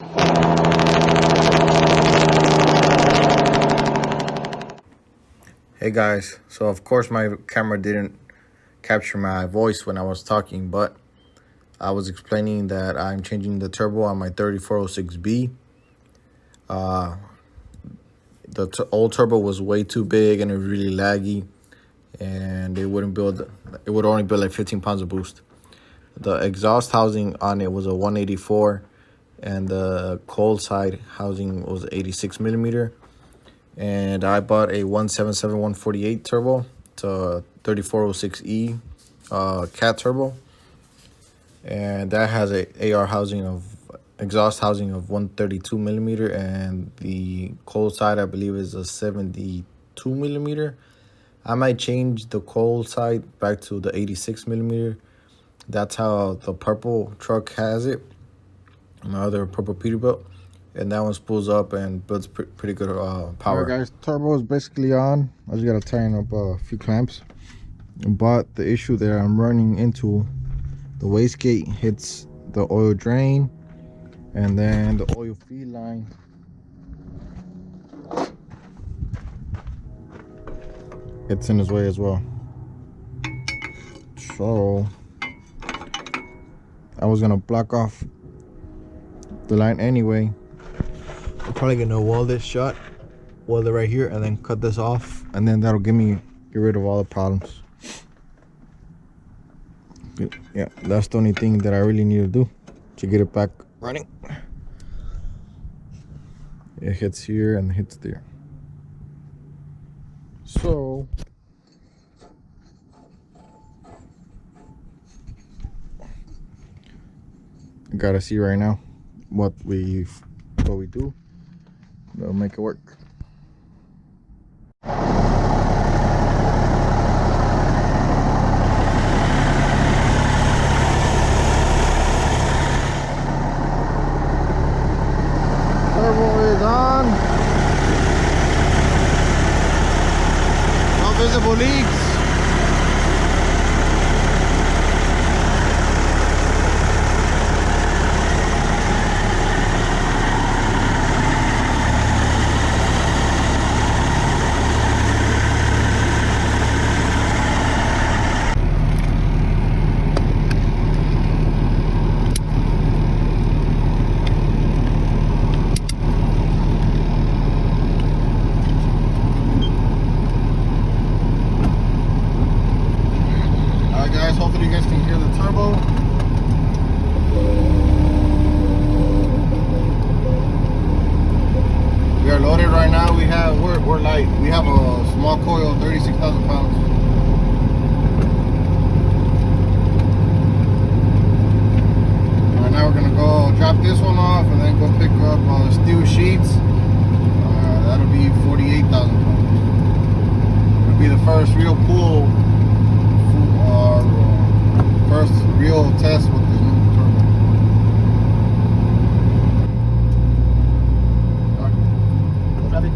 Hey guys, so of course my camera didn't capture my voice when I was talking, but I was explaining that I'm changing the turbo on my 3406B. The old turbo was way too big and it was really laggy, and it would only build like 15 pounds of boost. The exhaust housing on it was a 184, and the cold side housing was 86 millimeter. And I bought a 177-148 turbo. It's a 3406E cat turbo, and that has a exhaust housing of 132 millimeter, and the cold side I believe is a 72 millimeter. I might change the cold side back to the 86 millimeter. That's how the purple truck has it, my other purple Peterbilt. And that one spools up and builds pretty good power. Alright guys, turbo is basically on. I just gotta tighten up a few clamps. But the issue that I'm running into, the wastegate hits the oil drain, and then the oil feed line it's in his way as well. So I was gonna block off the line anyway. I'm probably gonna weld it shut, weld it right here, and then cut this off, and then that'll get rid of all the problems. Yeah, that's the only thing that I really need to do to get it back running. It hits here and hits there. So I gotta see right now what we do. We'll make it work. Turbo is on. No visible leaks. Hopefully you guys can hear the turbo. We are loaded right now. We're light. We have a small coil, 36,000 pounds. Right now we're gonna go drop this one off and then go pick up steel sheets. That'll be 48,000 pounds. It'll be the first real pool. First real test with the new turbo. Traffic.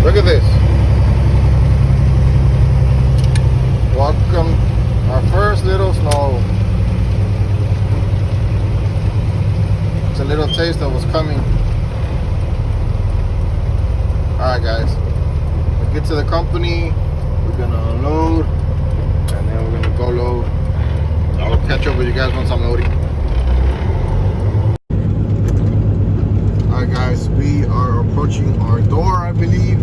Look at this. Welcome our first little snow. It's a little taste of what's coming. Alright guys, we get to the company, we're gonna unload, and then we're gonna go load. I'll catch up with you guys once I'm loading. Alright guys, we are approaching our door, I believe.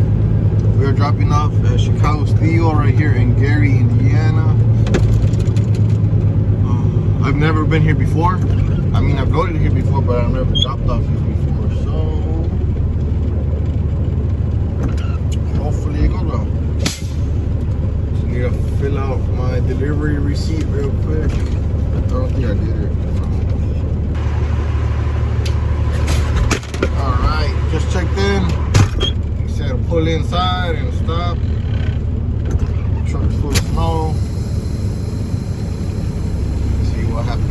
We are dropping off at Chicago Steel right here in Gary, Indiana. I've never been here before. I mean, I've loaded here before, but I've never dropped off here before. So hopefully it goes well. Just need to fill out my delivery receipt real quick. I don't think I did it. pull inside and stop. Truck is full of snow. Let's see what happens.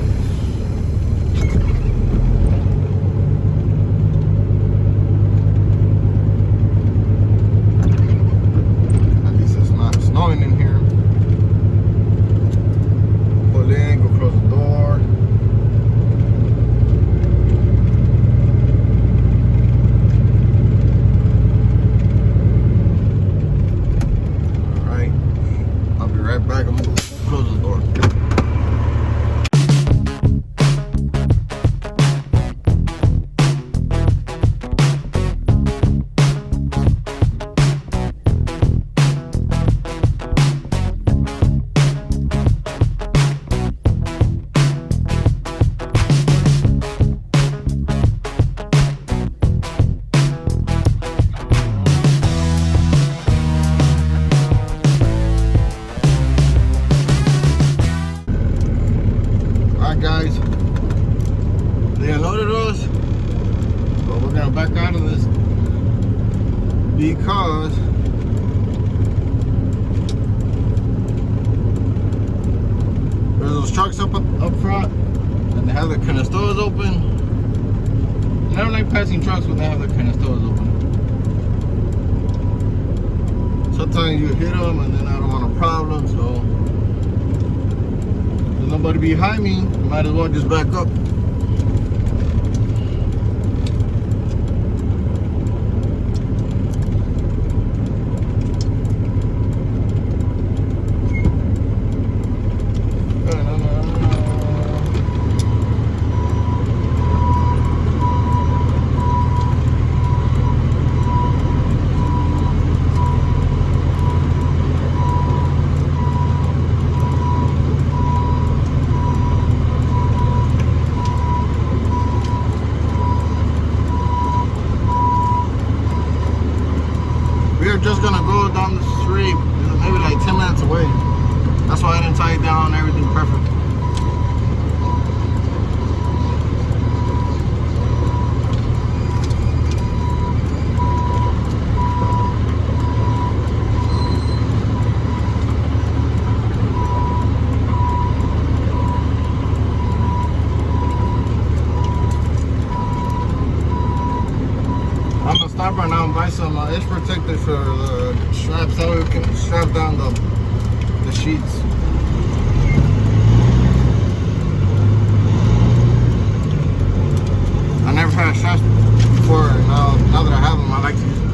At least it's not snowing in here. Pull in, go close the door. Right back, I'm gonna close the door. Guys, they unloaded us, but we're gonna back out of this because there's those trucks up front and they have the canistores open. And I don't like passing trucks when they have the canistores open. Sometimes you hit them and then I don't want a problem, so nobody behind me, might as well just back up. We're just gonna go down the street, maybe like 10 minutes away. That's why I didn't tie it down, everything perfect. I'm gonna stop right now and buy some edge protectors for the straps. That way we can strap down the sheets. I never had straps before. Now that I have them, I like to use them.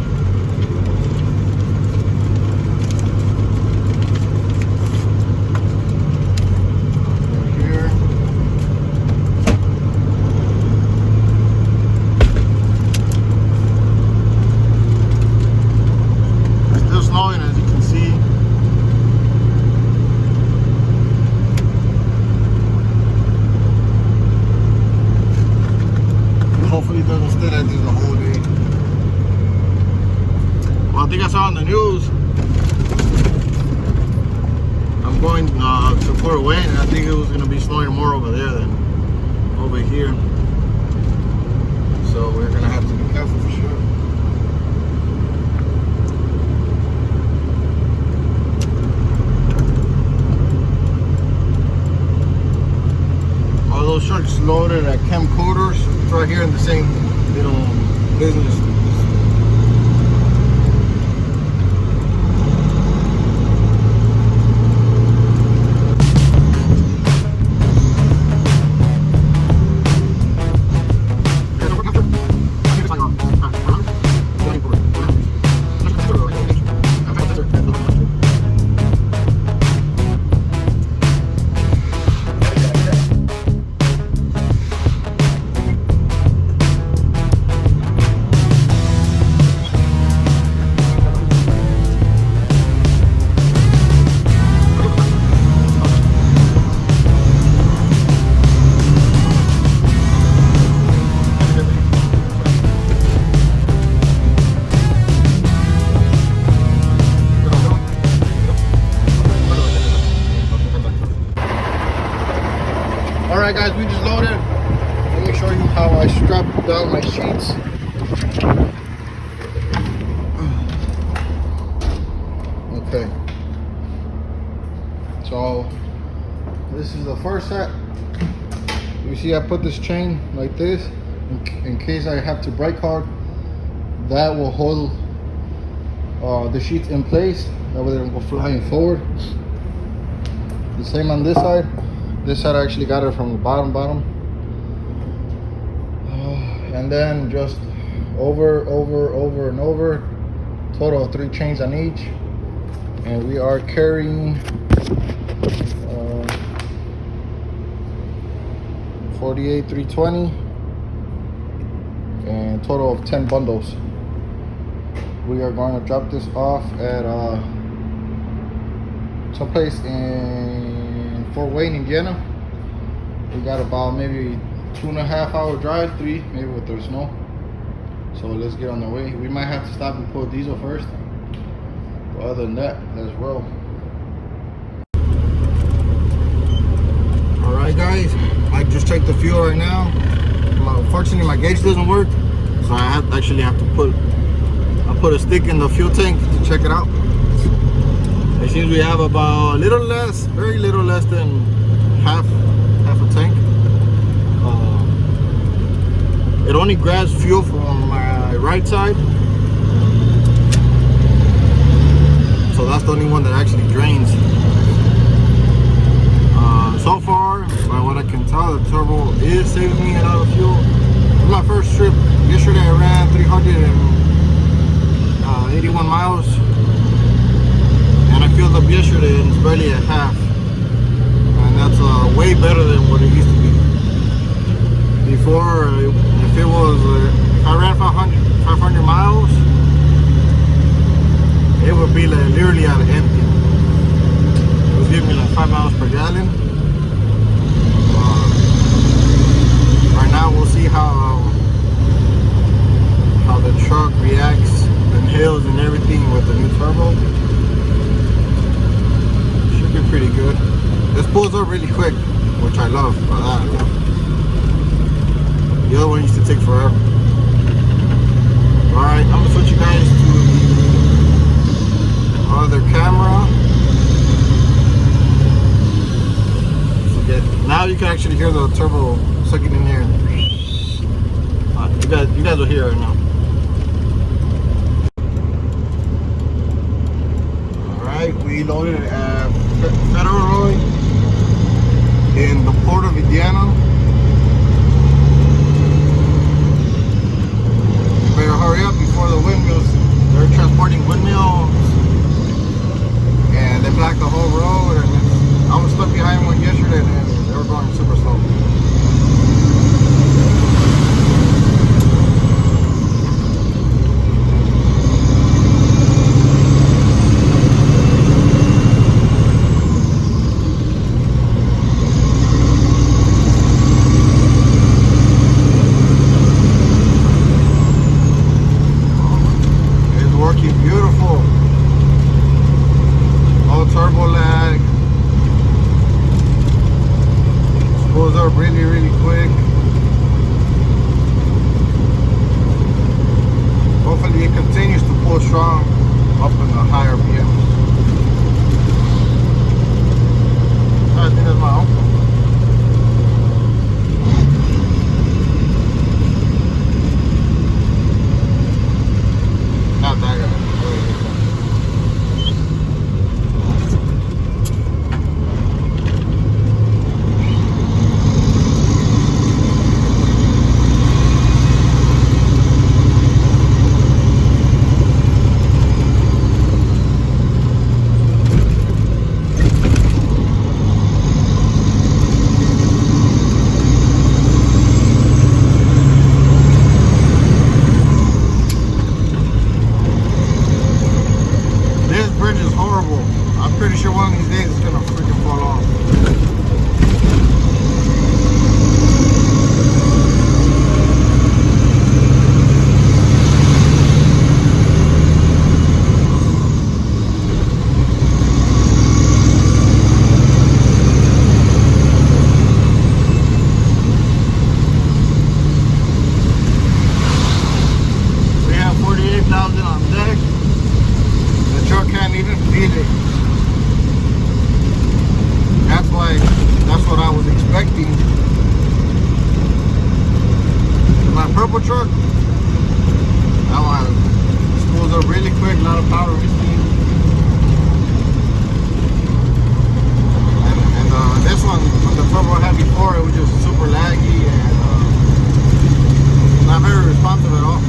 Hopefully it doesn't stay like this the whole day. Well, I think I saw on the news I'm going to Fort Wayne, and I think it was going to be snowing more over there than over here. So we're going to have to be careful for sure. All those trucks loaded at camcorders. Right here in the same, business. Alright guys, we just loaded. Let me show you how I strap down my sheets. thing. So this is the first set. You see I put this chain like this in case I have to brake hard. That will hold the sheets in place. That way they don't go flying forward. The same on this side. This side I actually got it from the bottom. And then just over and over. Total of 3 chains on each. And we are carrying 48 320 and total of 10 bundles. We are going to drop this off at someplace in Fort Wayne, Indiana. We got about maybe 2.5 hour drive, 3 maybe with the snow. So let's get on the way. We might have to stop and pull diesel first. But other than that, let's roll. Alright guys, I just checked the fuel right now. Unfortunately my gauge doesn't work. So I actually have to put a stick in the fuel tank to check it out. It seems we have about a little less, very little less than half a tank. It only grabs fuel from my right side, so that's the only one that actually drains. So far, by what I can tell, the turbo is saving me a lot of fuel. For my first trip yesterday, I ran 381 miles, and I filled up yesterday and it's barely at half, and that's way better than what it used to be. Before, if it was, if I ran 500 miles, it would be like literally out of empty. It was giving me like 5 miles per gallon. Right now we'll see how the truck reacts and hills and everything with the new turbo. Should be pretty good. This pulls up really quick, which I love. The other one used to take forever. Alright, I'm gonna switch you guys to the other camera. Now you can actually hear the turbo sucking in here. You guys will hear it now. Alright, we loaded at Federal in the port of Indiana. Better hurry up before the windmills. They're transporting windmills and they blocked the whole road, and I was stuck behind one yesterday and they were going super slow. turbo truck. That one spools up really quick, a lot of power and steam. And this one, with the turbo I had before, it was just super laggy and not very responsive at all.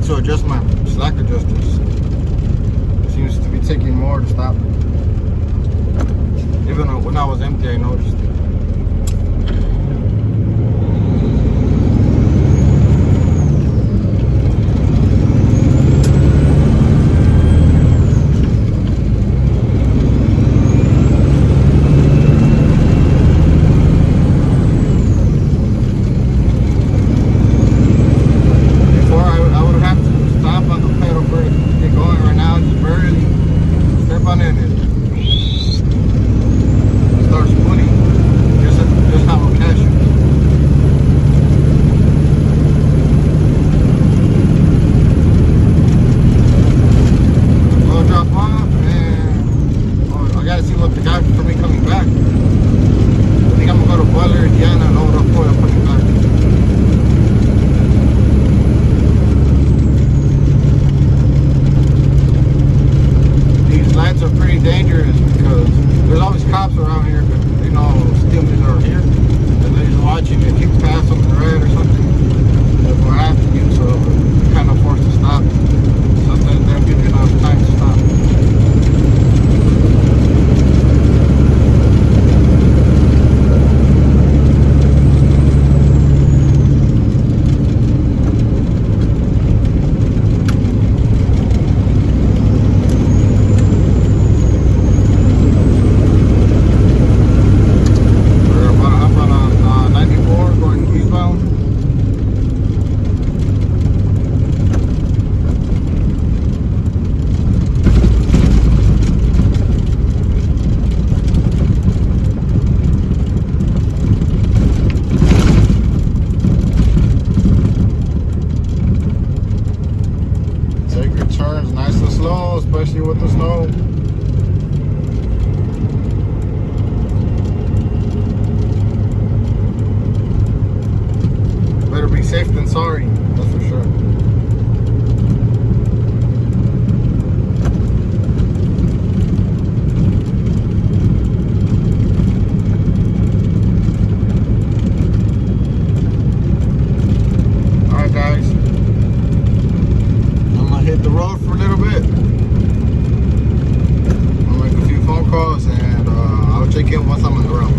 To adjust my slack adjusters. Seems to be taking more to stop. Even when I was empty, I noticed it. Dangerous because there's always cops around here, but they know stealers are here and they're just watching. If you pass on the red or something, they'll go after you, so you're kind of forced to stop. Sometimes they don't give you enough time to stop. Turns nice and slow, especially with the snow. Better be safe than sorry, that's for sure. Alright guys, hit the road for a little bit. I'll make a few phone calls and I'll check in once I'm on the road.